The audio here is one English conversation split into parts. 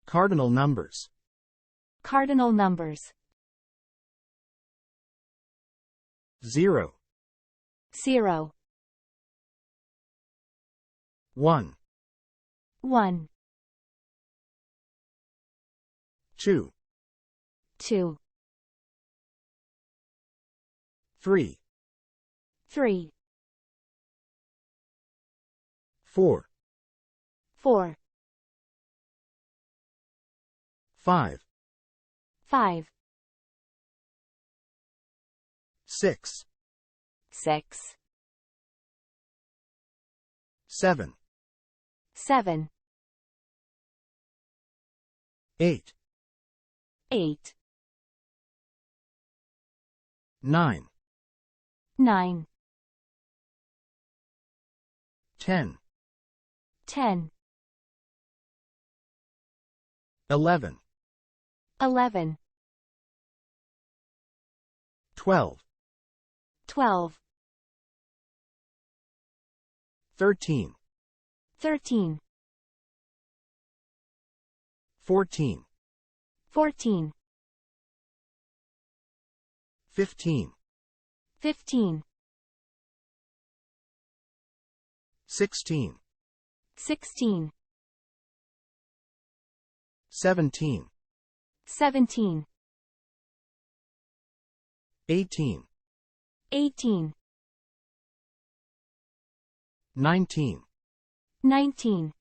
Cardinal numbers. Cardinal numbers. 0, 0, 1, 1, 2, 2, 3, 3, 4, 4, 5, 5, 6, 6, 7, 7, 8, 8, 9, 9, 10, 10, 11, 11, 12, 12, 13, 13, 14, 14, 15, 15, 16, 16, 17, 17, 18, 18, 19, 19,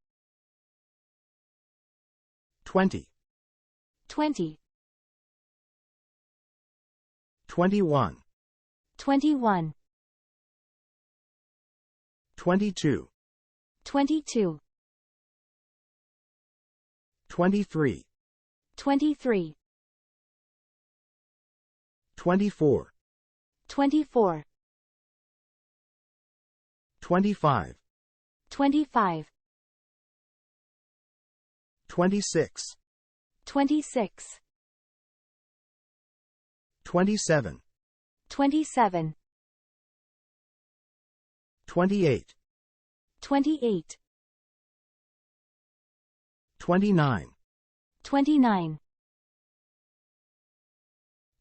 20, 20, 21, 21, 22, 22, 23, 23, 24, 24, 25, 25, 26, 26, 27, 27, 28, 28, 29, 29,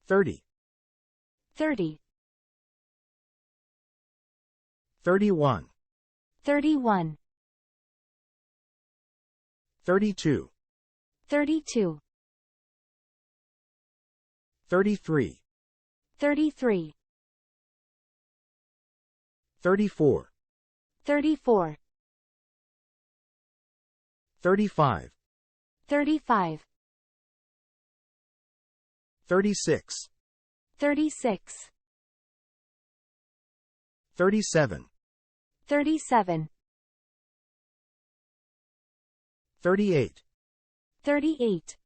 30, 30, 31, 31, 32, 32, 33, 33, 34, 34, 35, 35, 36, 36, 37, 37, 38, 38,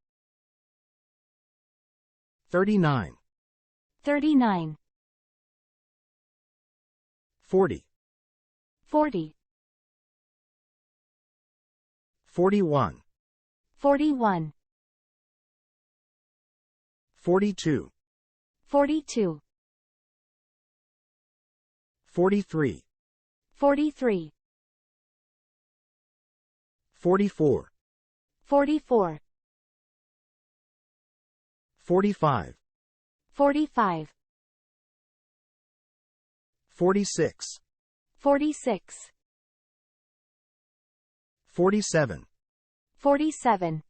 39, 39, 40, 40, 41, 41, 42, 42, 43, 43, 44, 44, 45, 45, 46, 46, 47, 47,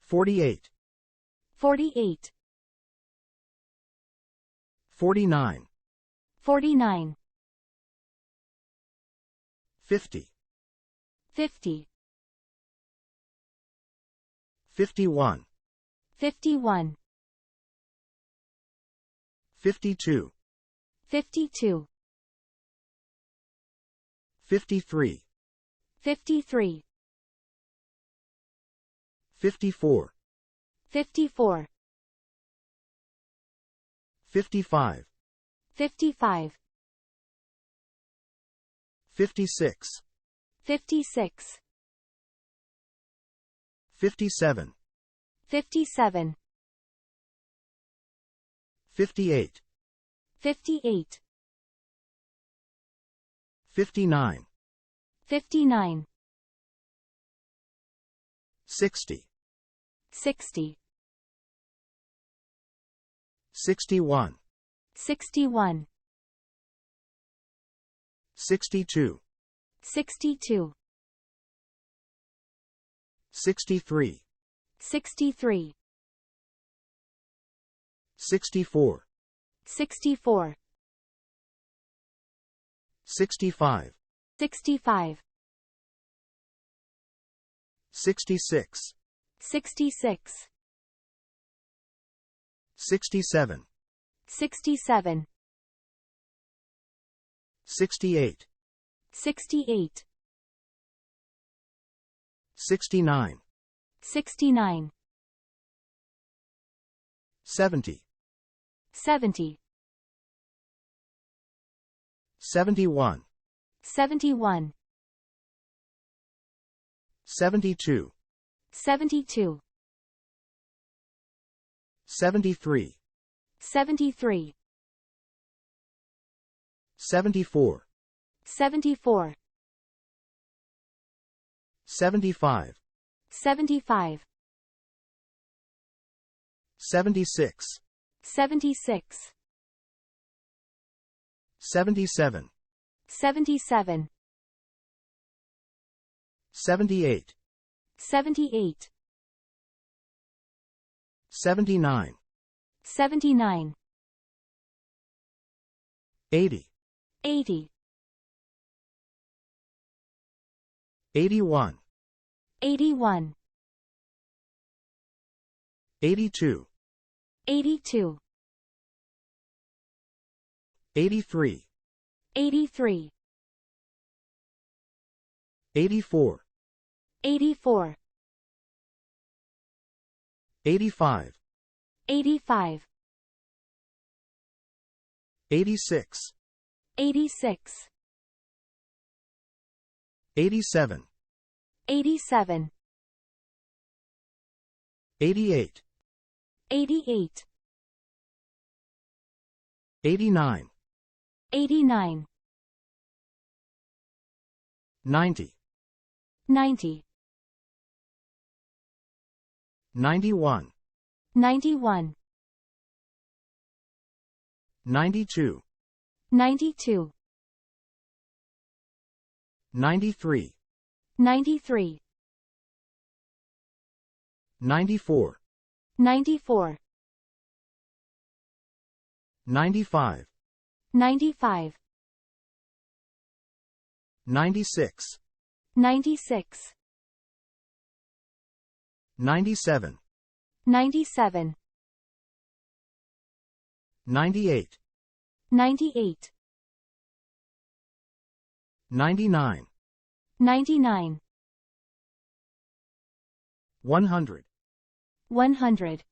48, 48, 49, 49, 50, 50, 51, 51, 52, 52, 53, 53, 54, 54, 55, 55, 56, 56, 57, 57, 58, 58, 59, 59, 60, 60, 61, 61, 62, 62, 63, 63, 64, 64, 65, 65, 66, 66, 67, 67, 68, 68, 69, 69, 70, 70, 71, 71, 72, 72, 73, 73, 74, 74, 75, 75, 76, 76, 77, 77, 78, 78, 79, 79, 80, 80, 81, 81, 82, 82, 83, 83, 84, 84, 85, 85, 86, 86, 87, 87, 88, 88, 89, 89, 90, 90, 91, 91, 92, 92, 93, 93, 94, 94, 95, 95, 96, 96, 97, 97, 98, 98, 99, 99, 100, 100,